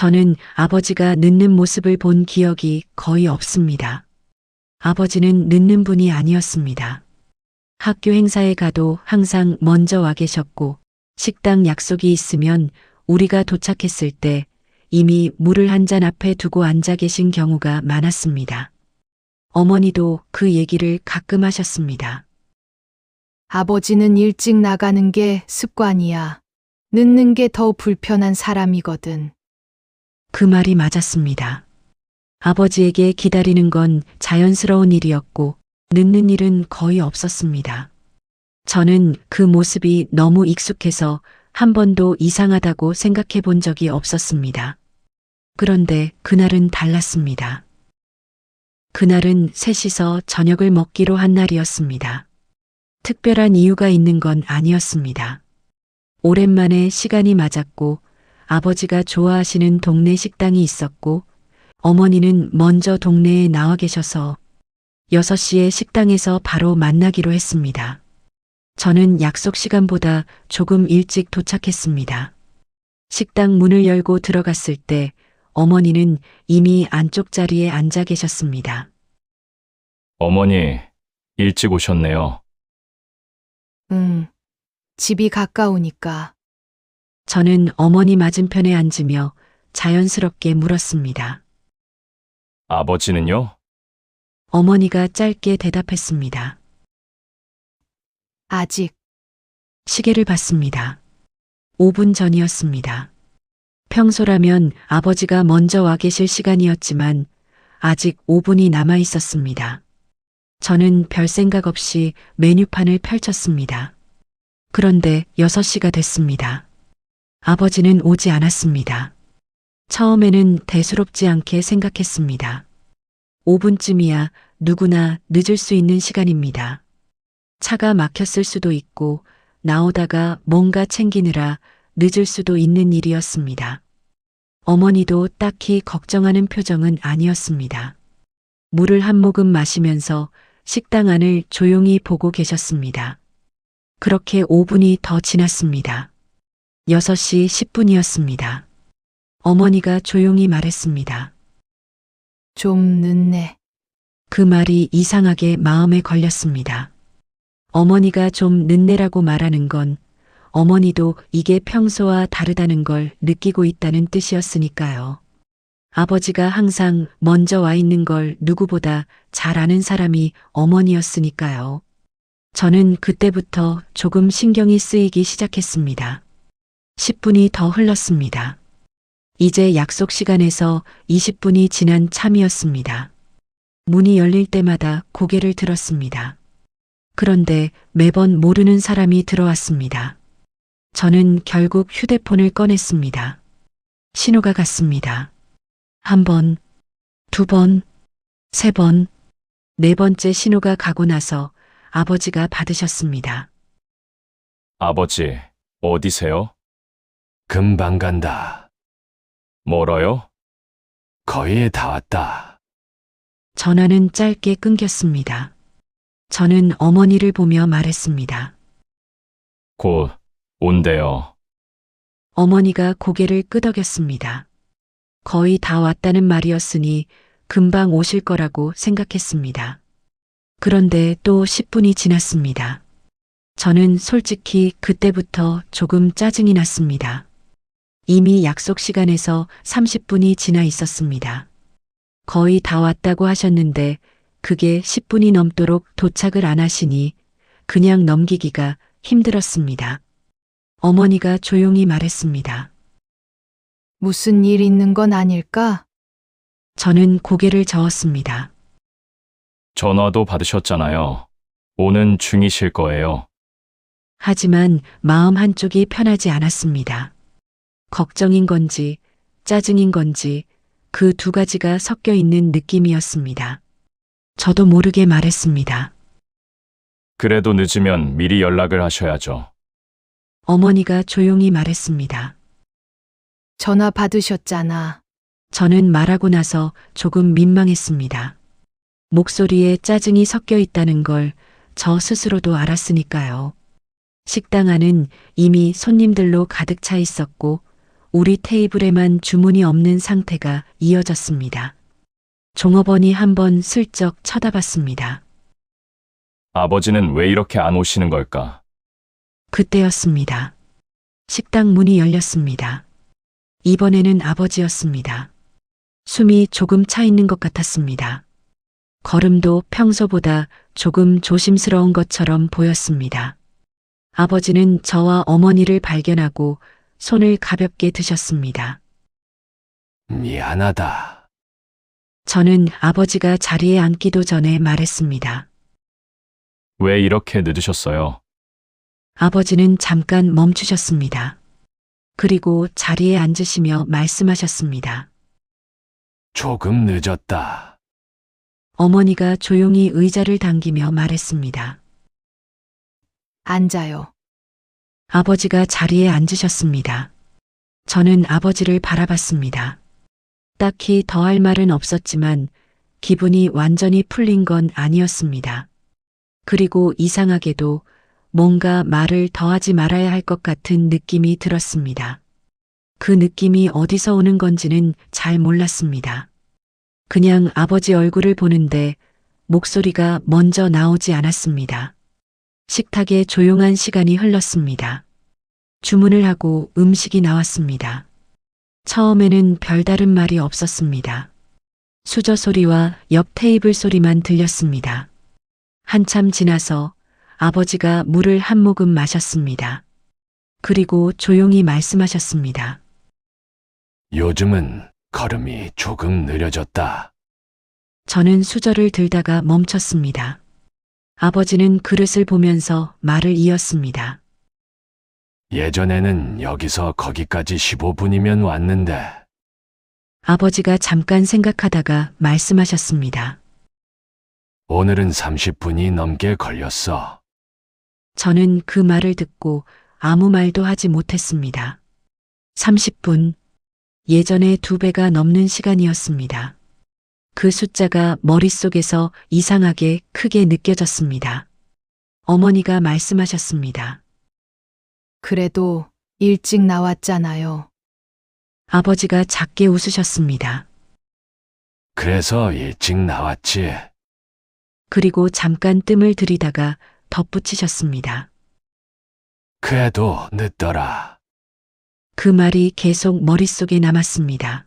저는 아버지가 늦는 모습을 본 기억이 거의 없습니다. 아버지는 늦는 분이 아니었습니다. 학교 행사에 가도 항상 먼저 와 계셨고, 식당 약속이 있으면 우리가 도착했을 때 이미 물을 한 잔 앞에 두고 앉아 계신 경우가 많았습니다. 어머니도 그 얘기를 가끔 하셨습니다. 아버지는 일찍 나가는 게 습관이야. 늦는 게 더 불편한 사람이거든. 그 말이 맞았습니다. 아버지에게 기다리는 건 자연스러운 일이었고, 늦는 일은 거의 없었습니다. 저는 그 모습이 너무 익숙해서 한 번도 이상하다고 생각해 본 적이 없었습니다. 그런데 그날은 달랐습니다. 그날은 셋이서 저녁을 먹기로 한 날이었습니다. 특별한 이유가 있는 건 아니었습니다. 오랜만에 시간이 맞았고, 아버지가 좋아하시는 동네 식당이 있었고, 어머니는 먼저 동네에 나와 계셔서 6시에 식당에서 바로 만나기로 했습니다. 저는 약속 시간보다 조금 일찍 도착했습니다. 식당 문을 열고 들어갔을 때 어머니는 이미 안쪽 자리에 앉아 계셨습니다. 어머니, 일찍 오셨네요. 응. 집이 가까우니까. 저는 어머니 맞은편에 앉으며 자연스럽게 물었습니다. 아버지는요? 어머니가 짧게 대답했습니다. 아직. 시계를 봤습니다. 5분 전이었습니다. 평소라면 아버지가 먼저 와 계실 시간이었지만 아직 5분이 남아 있었습니다. 저는 별 생각 없이 메뉴판을 펼쳤습니다. 그런데 6시가 됐습니다. 아버지는 오지 않았습니다. 처음에는 대수롭지 않게 생각했습니다. 5분쯤이야 누구나 늦을 수 있는 시간입니다. 차가 막혔을 수도 있고 나오다가 뭔가 챙기느라 늦을 수도 있는 일이었습니다. 어머니도 딱히 걱정하는 표정은 아니었습니다. 물을 한 모금 마시면서 식당 안을 조용히 보고 계셨습니다. 그렇게 5분이 더 지났습니다. 6시 10분이었습니다. 어머니가 조용히 말했습니다. 좀 늦네. 그 말이 이상하게 마음에 걸렸습니다. 어머니가 좀 늦네라고 말하는 건 어머니도 이게 평소와 다르다는 걸 느끼고 있다는 뜻이었으니까요. 아버지가 항상 먼저 와 있는 걸 누구보다 잘 아는 사람이 어머니였으니까요. 저는 그때부터 조금 신경이 쓰이기 시작했습니다. 10분이 더 흘렀습니다. 이제 약속 시간에서 20분이 지난 참이었습니다. 문이 열릴 때마다 고개를 들었습니다. 그런데 매번 모르는 사람이 들어왔습니다. 저는 결국 휴대폰을 꺼냈습니다. 신호가 갔습니다. 1번, 2번, 3번, 4번째 신호가 가고 나서 아버지가 받으셨습니다. 아버지, 어디세요? 금방 간다. 멀어요? 거의 다 왔다. 전화는 짧게 끊겼습니다. 저는 어머니를 보며 말했습니다. 곧 온대요. 어머니가 고개를 끄덕였습니다. 거의 다 왔다는 말이었으니 금방 오실 거라고 생각했습니다. 그런데 또 10분이 지났습니다. 저는 솔직히 그때부터 조금 짜증이 났습니다. 이미 약속 시간에서 30분이 지나 있었습니다. 거의 다 왔다고 하셨는데 그게 10분이 넘도록 도착을 안 하시니 그냥 넘기기가 힘들었습니다. 어머니가 조용히 말했습니다. 무슨 일 있는 건 아닐까? 저는 고개를 저었습니다. 전화도 받으셨잖아요. 오는 중이실 거예요. 하지만 마음 한쪽이 편하지 않았습니다. 걱정인 건지 짜증인 건지 그 두 가지가 섞여 있는 느낌이었습니다. 저도 모르게 말했습니다. 그래도 늦으면 미리 연락을 하셔야죠. 어머니가 조용히 말했습니다. 전화 받으셨잖아. 저는 말하고 나서 조금 민망했습니다. 목소리에 짜증이 섞여 있다는 걸 저 스스로도 알았으니까요. 식당 안은 이미 손님들로 가득 차 있었고 우리 테이블에만 주문이 없는 상태가 이어졌습니다. 종업원이 한번 슬쩍 쳐다봤습니다. 아버지는 왜 이렇게 안 오시는 걸까? 그때였습니다. 식당 문이 열렸습니다. 이번에는 아버지였습니다. 숨이 조금 차 있는 것 같았습니다. 걸음도 평소보다 조금 조심스러운 것처럼 보였습니다. 아버지는 저와 어머니를 발견하고 손을 가볍게 드셨습니다. 미안하다. 저는 아버지가 자리에 앉기도 전에 말했습니다. 왜 이렇게 늦으셨어요? 아버지는 잠깐 멈추셨습니다. 그리고 자리에 앉으시며 말씀하셨습니다. 조금 늦었다. 어머니가 조용히 의자를 당기며 말했습니다. 앉아요. 아버지가 자리에 앉으셨습니다. 저는 아버지를 바라봤습니다. 딱히 더할 말은 없었지만 기분이 완전히 풀린 건 아니었습니다. 그리고 이상하게도 뭔가 말을 더하지 말아야 할 것 같은 느낌이 들었습니다. 그 느낌이 어디서 오는 건지는 잘 몰랐습니다. 그냥 아버지 얼굴을 보는데 목소리가 먼저 나오지 않았습니다. 식탁에 조용한 시간이 흘렀습니다. 주문을 하고 음식이 나왔습니다. 처음에는 별다른 말이 없었습니다. 수저 소리와 옆 테이블 소리만 들렸습니다. 한참 지나서 아버지가 물을 한 모금 마셨습니다. 그리고 조용히 말씀하셨습니다. 요즘은 걸음이 조금 느려졌다. 저는 수저를 들다가 멈췄습니다. 아버지는 그릇을 보면서 말을 이었습니다. 예전에는 여기서 거기까지 15분이면 왔는데 아버지가 잠깐 생각하다가 말씀하셨습니다. 오늘은 30분이 넘게 걸렸어. 저는 그 말을 듣고 아무 말도 하지 못했습니다. 30분. 예전에 2배가 넘는 시간이었습니다. 그 숫자가 머릿속에서 이상하게 크게 느껴졌습니다. 어머니가 말씀하셨습니다. 그래도 일찍 나왔잖아요. 아버지가 작게 웃으셨습니다. 그래서 일찍 나왔지. 그리고 잠깐 뜸을 들이다가 덧붙이셨습니다. 그래도 늦더라. 그 말이 계속 머릿속에 남았습니다.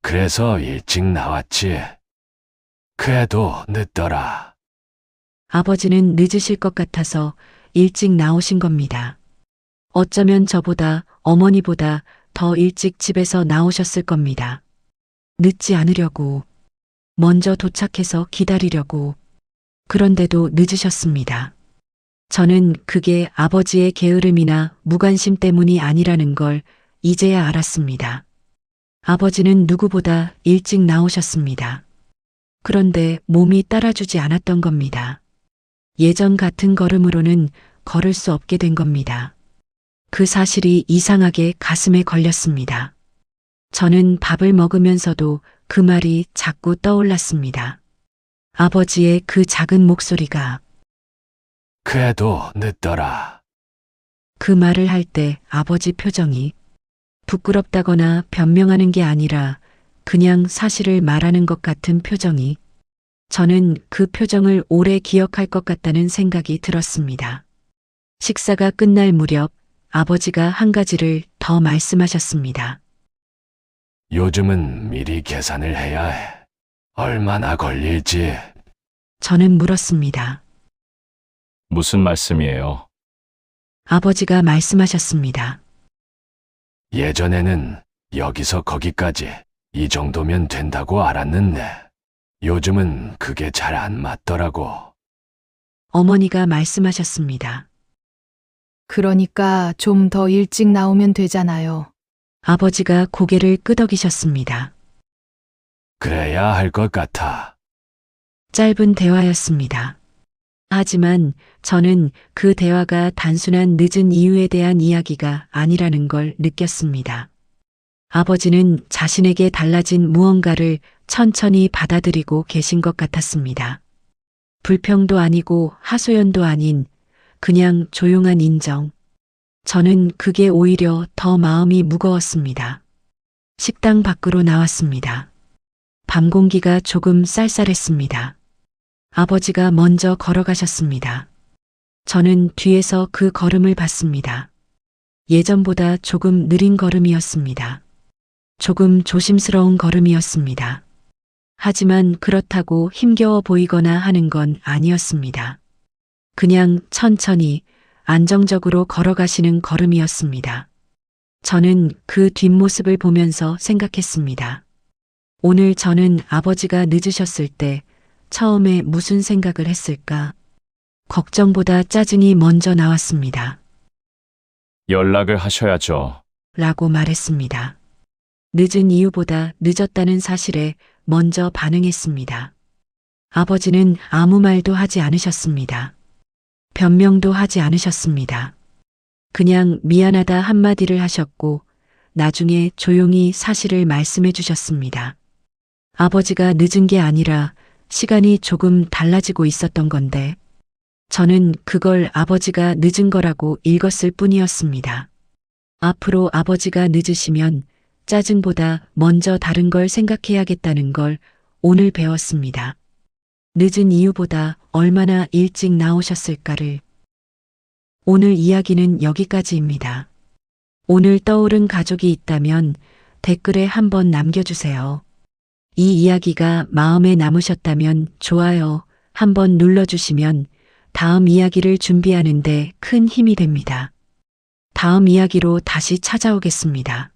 그래서 일찍 나왔지. 그래도 늦더라. 아버지는 늦으실 것 같아서 일찍 나오신 겁니다. 어쩌면 저보다 어머니보다 더 일찍 집에서 나오셨을 겁니다. 늦지 않으려고, 먼저 도착해서 기다리려고. 그런데도 늦으셨습니다. 저는 그게 아버지의 게으름이나 무관심 때문이 아니라는 걸 이제야 알았습니다. 아버지는 누구보다 일찍 나오셨습니다. 그런데 몸이 따라주지 않았던 겁니다. 예전 같은 걸음으로는 걸을 수 없게 된 겁니다. 그 사실이 이상하게 가슴에 걸렸습니다. 저는 밥을 먹으면서도 그 말이 자꾸 떠올랐습니다. 아버지의 그 작은 목소리가 그래도 늦더라. 그 말을 할 때 아버지 표정이 부끄럽다거나 변명하는 게 아니라 그냥 사실을 말하는 것 같은 표정이 저는 그 표정을 오래 기억할 것 같다는 생각이 들었습니다. 식사가 끝날 무렵 아버지가 한 가지를 더 말씀하셨습니다. 요즘은 미리 계산을 해야 해. 얼마나 걸릴지. 저는 물었습니다. 무슨 말씀이에요? 아버지가 말씀하셨습니다. 예전에는 여기서 거기까지 이 정도면 된다고 알았는데 요즘은 그게 잘 안 맞더라고. 어머니가 말씀하셨습니다. 그러니까 좀 더 일찍 나오면 되잖아요. 아버지가 고개를 끄덕이셨습니다. 그래야 할 것 같아. 짧은 대화였습니다. 하지만 저는 그 대화가 단순한 늦은 이유에 대한 이야기가 아니라는 걸 느꼈습니다. 아버지는 자신에게 달라진 무언가를 천천히 받아들이고 계신 것 같았습니다. 불평도 아니고 하소연도 아닌 그냥 조용한 인정. 저는 그게 오히려 더 마음이 무거웠습니다. 식당 밖으로 나왔습니다. 밤 공기가 조금 쌀쌀했습니다. 아버지가 먼저 걸어가셨습니다. 저는 뒤에서 그 걸음을 봤습니다. 예전보다 조금 느린 걸음이었습니다. 조금 조심스러운 걸음이었습니다. 하지만 그렇다고 힘겨워 보이거나 하는 건 아니었습니다. 그냥 천천히 안정적으로 걸어가시는 걸음이었습니다. 저는 그 뒷모습을 보면서 생각했습니다. 오늘 저는 아버지가 늦으셨을 때 처음에 무슨 생각을 했을까? 걱정보다 짜증이 먼저 나왔습니다. 연락을 하셔야죠. 라고 말했습니다. 늦은 이유보다 늦었다는 사실에 먼저 반응했습니다. 아버지는 아무 말도 하지 않으셨습니다. 변명도 하지 않으셨습니다. 그냥 미안하다 한마디를 하셨고 나중에 조용히 사실을 말씀해 주셨습니다. 아버지가 늦은 게 아니라 시간이 조금 달라지고 있었던 건데 저는 그걸 아버지가 늦은 거라고 읽었을 뿐이었습니다. 앞으로 아버지가 늦으시면 짜증보다 먼저 다른 걸 생각해야겠다는 걸 오늘 배웠습니다. 늦은 이유보다 얼마나 일찍 나오셨을까를. 오늘 이야기는 여기까지입니다. 오늘 떠오른 가족이 있다면 댓글에 한번 남겨주세요. 이 이야기가 마음에 남으셨다면 좋아요 한번 눌러주시면 다음 이야기를 준비하는데 큰 힘이 됩니다. 다음 이야기로 다시 찾아오겠습니다.